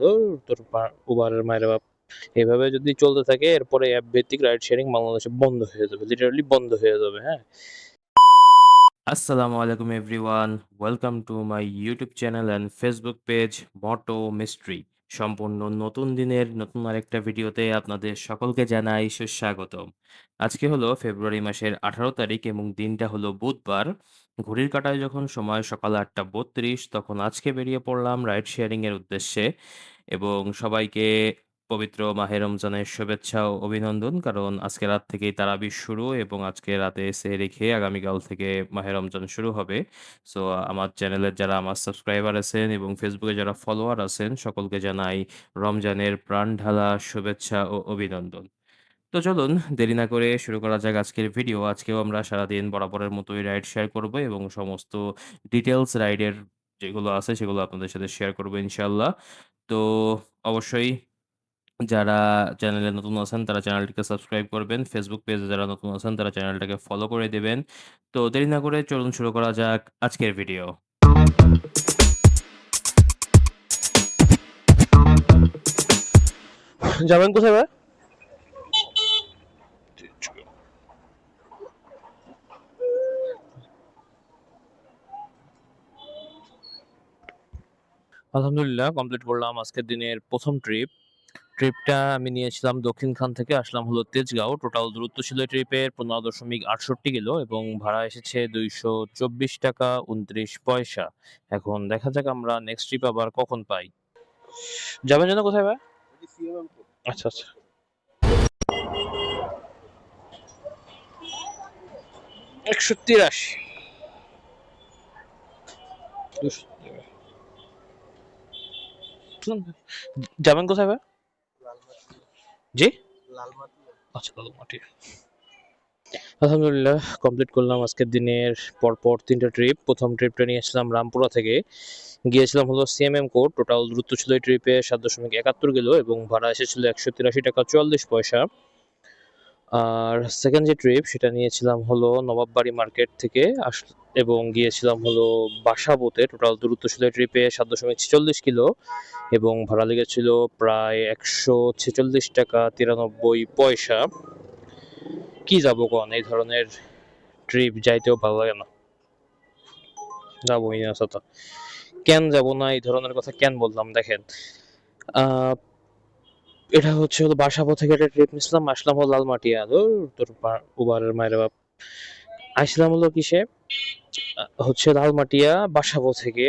তোর উবারের মায়ের বাপ। এভাবে যদি চলতে থাকে এরপরে অ্যাপ ভিত্তিক রাইড শেয়ারিং বাংলাদেশে বন্ধ হয়ে যাবে, লিটারালি বন্ধ হয়ে যাবে। হ্যাঁ, আসসালামু আলাইকুম everyone. Welcome to my YouTube channel and Facebook page Moto Mystery. সম্পূর্ণ নতুন দিনের নতুন আরেকটা ভিডিওতে আপনাদের সকলকে জানাই সুস্বাগতম। আজকে হলো ফেব্রুয়ারি মাসের 18 তারিখ এবং দিনটা হলো বুধবার। ঘড়ির কাঁটায় যখন সময় সকাল 8:32, তখন আজকে বেরিয়ে পড়লাম রাইড শেয়ারিং এর উদ্দেশ্যে এবং সবাইকে পবিত্র মাহে রমজানের শুভেচ্ছা ও অভিনন্দন। কারণ আজকে রাত থেকেই তারাবির শুরু এবং আজকে রাতে সেহরি খেয়ে আগামীকাল থেকে মাহে রমজান শুরু হবে। সো আমার চ্যানেলের যারা আমার সাবস্ক্রাইবার আছেন এবং ফেসবুকে যারা ফলোয়ার আছেন সকলকে জানাই রমজানের প্রাণঢালা শুভেচ্ছা ও অভিনন্দন। তো চলুন দেরি না করে শুরু করা যাক আজকের ভিডিও। আজকেও আমরা সারাদিন বরাবরের মতোই রাইড শেয়ার করব এবং সমস্ত ডিটেইলস রাইডের যেগুলো আছে সেগুলো আপনাদের সাথে শেয়ার করব ইনশাআল্লাহ। তো অবশ্যই যারা চ্যানেলে নতুন আছেন তারা চ্যানেলটিকে সাবস্ক্রাইব করবেন। ফেসবুক পেজে যারা নতুন আছেন তারা চ্যানেলটাকে ফলো করে দিবেন। তো দেরি না করে চলুন শুরু করা যাক আজকের ভিডিও। যাবেন কোথায় ভাই? আলহামদুলিল্লাহ কমপ্লিট করলাম আজকের দিনের প্রথম ট্রিপটা আমি নিয়েছিলাম দক্ষিণখান থেকে, আসলাম হলো তেজগাঁও। টোটাল দূরত্ব ছিল ট্রিপের 15.68 কিলো এবং ভাড়া এসেছে 224 টাকা 29 পয়সা। এখন দেখা যাক আমরা নেক্সট ট্রিপ আবার কখন পাই। যাবেন যেন কোথায় ভাই? আচ্ছা আচ্ছা, 183 যাবেন কোথায় ভাই? জি, আচ্ছা লালমাটি। আলহামদুলিল্লাহ কমপ্লিট করলাম আজকের দিনের পরপর তিনটা ট্রিপ। প্রথম ট্রিপটা নিয়েছিলাম রামপুরা থেকে, গিয়েছিলাম হলো সিএমএম কোর্ট। টোটাল দূরত্ব ছিল এই ট্রিপে 7.71 কিলো এবং ভাড়া এসেছিল 183 টাকা 44 পয়সা। আর সেকেন্ড যে ট্রিপ সেটা নিয়েছিলাম হলো নবাববাড়ি মার্কেট থেকে এবং গিয়েছিলাম হলো বাসাবোতে। টোটাল দূরত্ব ছিল এই ট্রিপে 7.46 কিলো এবং ভাড়া লেগেছিল প্রায় 146 টাকা 93 পয়সা। কি যাবো কোন, এই ধরনের ট্রিপ যাইতেও ভালো লাগে না, যাবোই না সাথে। কেন যাব না এই ধরনের কথা কেন বললাম দেখেন, আহ, এটা হচ্ছে হলো বাসাবো থেকে একটা ট্রিপ নিছিলাম, আসলাম হলো লালমাটিয়া। ধুর, তোর উবারের মায়ের বাপ। আসলাম হলো কিসে, হচ্ছে লালমাটিয়া বাসাবো থেকে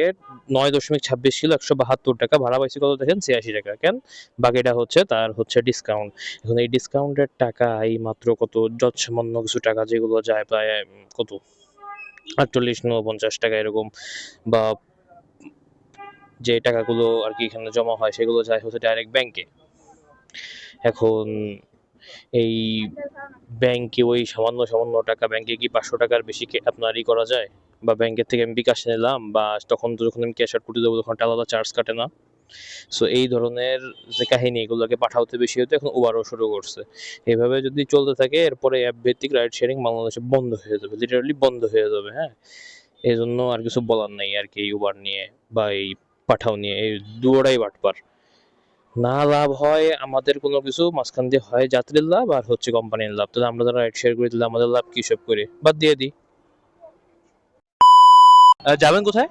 9.26 কিলো 172 টাকা ভাড়া পাইছি। কত দেখেন, 86 টাকা। কেন? বাকিটা হচ্ছে তার হচ্ছে ডিসকাউন্ট। এখন এই ডিসকাউন্টের টাকা এই মাত্র কত যৎসামান্য কিছু টাকা, যেগুলো যায় প্রায় কত 48-49 টাকা এরকম, বা যে টাকাগুলো আর কি এখানে জমা হয় সেগুলো যায় হচ্ছে ডাইরেক্ট ব্যাংকে। এখন এই ব্যাংকে ওই সামান্য সামান্য টাকা, ব্যাংকে কি 500 টাকার বেশি আপনার ই করা যায়? বা ব্যাংকের থেকে আমি বিকাশ নিলাম, বা তখন তো যখন আমি ক্যাশ আউট করতে যাবো তখন আলাদা চার্জ কাটে না। সো এই ধরনের যে কাহিনী, এগুলোকে পাঠাতে বেশি হতে এখন উবারও শুরু করছে। এভাবে যদি চলতে থাকে এরপরে অ্যাপ ভিত্তিক রাইড শেয়ারিং বাংলাদেশে বন্ধ হয়ে যাবে, লিটারালি বন্ধ হয়ে যাবে। হ্যাঁ, এই জন্য আর কিছু বলার নেই আর কি। এই উবার নিয়ে বা এই পাঠাও নিয়ে, এই দুটোটাই বাটপার। না লাভ হয় আমাদের কোনো কিছু, মাঝখান দিয়ে হয় যাত্রীর লাভ আর হচ্ছে কোম্পানির লাভ। তাহলে আমরা যারা রাইড শেয়ার করে দিলে আমাদের লাভ কি সব করে বাদ দিয়ে দিই। যাবেন কোথায়?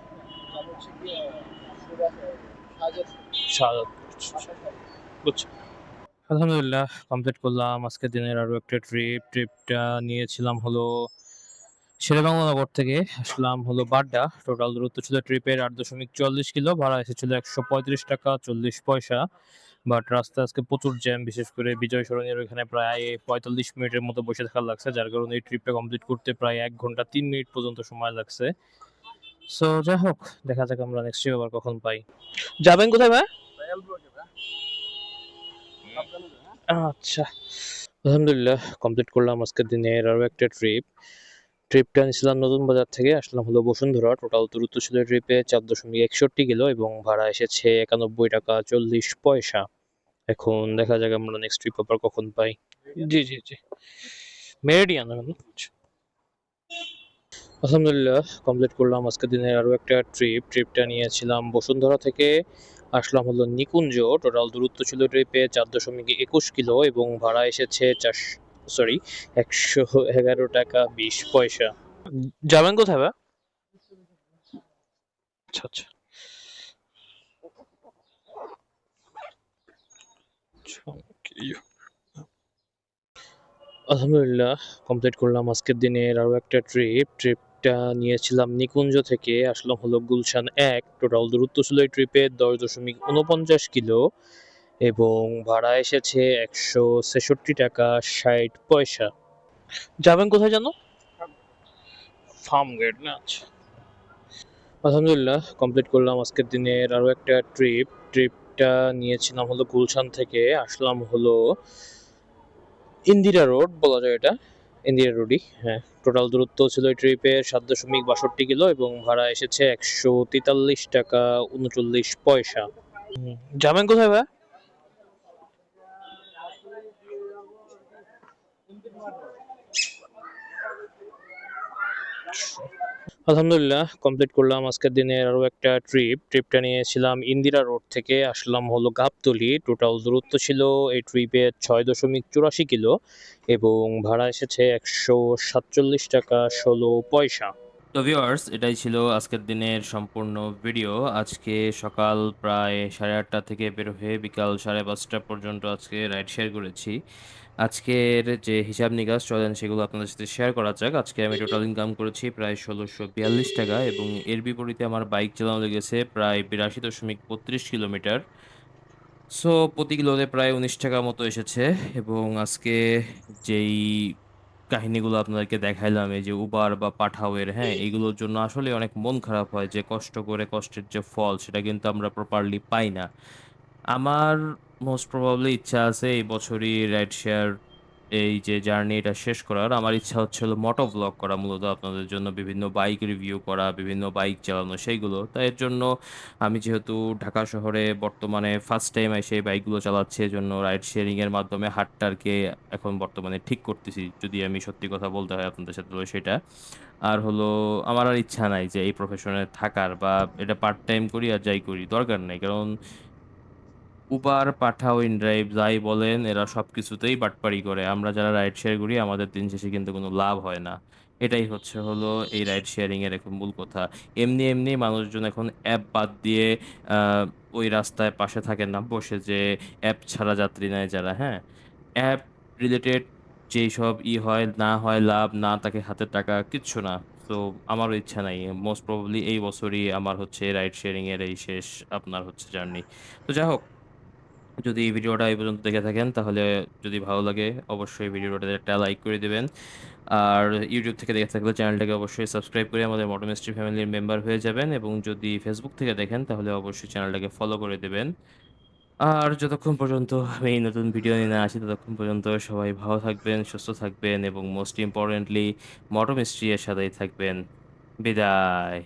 বুঝছি। আলহামদুলিল্লাহ কমপ্লিট করলাম আজকের দিনের আরো একটা ট্রিপটা নিয়েছিলাম হলো শেরেবাংলা থেকে, আসলাম হলো বাড্ডা। টোটাল দূরত্ব ছিল ট্রিপের 8.44 কিলো, ভাড়া এসেছিল 135 টাকা 40 পয়সা। বাট রাস্তায় আজকে প্রচুর জ্যাম, বিশেষ করে বিজয় সরণির ওইখানে প্রায় 45 মিনিটের মতো বসে থাকা লাগছে, যার কারণে এই ট্রিপটা কমপ্লিট করতে প্রায় 1 ঘন্টা 3 মিনিট পর্যন্ত সময় লাগছে। সো যাই হোক, দেখা যাক আমরা নেক্সট ট্রিপ আবার কখন পাই। যাবেন কোথায় ভাই? আচ্ছা, আলহামদুলিল্লাহ কমপ্লিট করলাম আজকের দিনের আরো একটা ট্রিপটা নিয়েছিলাম নতুন বাজার থেকে, আসলাম হলো বসুন্ধরা। টোটাল দূরত্ব ছিল ট্রিপে 4.61 কিলো এবং ভাড়া এসেছে 91 টাকা 40 পয়সা। এখন দেখা যাক আমরা নেক্সট ট্রিপ আবার কখন পাই। জি জি জি, মেরিডিয়ান। আলহামদুলিল্লাহ কমপ্লিট করলাম আজকের দিনের আরো একটা ট্রিপটা নিয়েছিলাম বসুন্ধরা থেকে, আসলাম হলো নিকুঞ্জ। টোটাল দূরত্ব ছিল ট্রিপে 4.21 কিলো এবং ভাড়া এসেছে 111 টাকা 20 পয়সা। যাবেন কোথায় ভাই? আচ্ছা আচ্ছা আচ্ছা, okay. আলহামদুলিল্লাহ কমপ্লিট করলাম আজকের দিনের আরও একটা ট্রিপটা নিয়েছিলাম নিকুঞ্জ থেকে আসলাম হলো গুলশান 1। টোটাল দূরত্ব ছিল এই ট্রিপে 10.49 কিলো এবং ভাড়া এসেছে 166 টাকা 60 পয়সা। যাবেন কোথায় জানো? ফার্ম গেট না? আচ্ছা। আলহামদুলিল্লাহ কমপ্লিট করলাম আজকের দিনের আরও একটা ট্রিপটা নিয়েছিলাম হলো গুলশান থেকে আসলাম হলো ইন্দিরা রোড বলা যায় এটা, ইন্দিরা রোডই, হ্যাঁ। টোটাল দূরত্ব ছিল এই ট্রিপের 7.62 কিলো এবং ভাড়া এসেছে 143 টাকা 39 পয়সা। যাবেন কোথায় ভাই? আলহামদুলিল্লাহ কমপ্লিট করলাম আজকের দিনের আরও একটা ট্রিপটা নিয়েছিলাম ইন্দিরা রোড থেকে আসলাম হলো গাবতলী। টোটাল দূরত্ব ছিল এই ট্রিপে 6.84 কিলো এবং ভাড়া এসেছে 147 টাকা 16 পয়সা। তো ভিউয়ার্স, এটাই ছিল আজকের দিনের সম্পূর্ণ ভিডিও। আজকে সকাল প্রায় 8:30 থেকে বের হয়ে বিকাল 5:30 পর্যন্ত আজকে রাইড শেয়ার করেছি। আজকের যে হিসাব নিকাশ চলেন সেগুলো আপনাদের সাথে শেয়ার করা যাক। আজকে আমি টোটাল ইনকাম করেছি প্রায় ১৬৪২ টাকা এবং এর বিপরীতে আমার বাইক চালানো লেগেছে প্রায় ৮২.৩২ কিলোমিটার। সো প্রতি কিলোতে প্রায় ১৯ টাকা মতো এসেছে এবং আজকে যেই কাহিনীগুলো আপনাদেরকে দেখাইলাম, এই যে উবার বা পাঠাওয়ের, হ্যাঁ? এইগুলোর জন্য আসলেই অনেক মন খারাপ হয় যে কষ্ট করে কষ্টের যে ফল সেটা কিন্তু আমরা প্রপারলি পাই না। আমার মোস্ট প্রবাবলি ইচ্ছা আছে এই বছরই রাইড শেয়ার এই যে জার্নি এটা শেষ করার। আমার ইচ্ছা হচ্ছে হলো মোটো ভ্লগ করা, মূলত আপনাদের জন্য বিভিন্ন বাইক রিভিউ করা, বিভিন্ন বাইক চালানো সেইগুলো। তাই এর জন্য আমি যেহেতু ঢাকা শহরে বর্তমানে ফার্স্ট টাইম এসে এই বাইকগুলো চালাচ্ছি, এজন্য রাইড শেয়ারিং এর মাধ্যমে হাতটাকে এখন বর্তমানে ঠিক করতেছি। যদি আমি সত্যি কথা বলতে হয় আপনাদের সাথে হলো সেটা। আর হলো আমার আর ইচ্ছা নাই যে এই প্রফেশনে থাকার বা এটা পার্ট টাইম করি আর যাই করি, দরকার নাই। কারণ উবার, পাঠাও, ইনড্রাইভ যাই বলেন এরা সবকিছুতেই বাটপারি করে। আমরা যারা রাইড শেয়ার করি আমাদের দিন শেষে কিন্তু কোনো লাভ হয় না। এটাই হচ্ছে হলো এই রাইড শেয়ারিং এর এখন মূল কথা। এমনি মানুষজন এখন অ্যাপ বাদ দিয়ে আ ওই রাস্তায় পাশে থাকে না বসে, যে অ্যাপ ছাড়া যাত্রী নেয় যারা, হ্যাঁ? অ্যাপ রিলেটেড যেইসব হয়, না হয় লাভ, না থাকে হাতে টাকা, কিচ্ছু না। সো আমারও ইচ্ছা নাই। মোস্ট প্রবাবলি এই বছরই আমার হচ্ছে রাইড শেয়ারিং এর এই শেষ আপনার হচ্ছে জার্নি। তো যাই হোক, যদি এই ভিডিওটা এই পর্যন্ত দেখে থাকেন তাহলে যদি ভালো লাগে অবশ্যই ভিডিওটাতে একটা লাইক করে দিবেন। আর YouTube থেকে দেখে থাকলে চ্যানেলটাকে অবশ্যই সাবস্ক্রাইব করে আমাদের মোটো মিস্ট্রি ফ্যামিলির মেম্বার হয়ে যাবেন এবং যদি Facebook থেকে দেখেন তাহলে অবশ্যই চ্যানেলটাকে ফলো করে দিবেন। আর যতক্ষণ পর্যন্ত আমি এই নতুন ভিডিও নিয়ে না আসি ততক্ষণ পর্যন্ত সবাই ভালো থাকবেন, সুস্থ থাকবেন এবং মোস্ট ইম্পোর্টেন্টলি মোটো মিস্ট্রি এর সাথেই থাকবেন। বিদায়।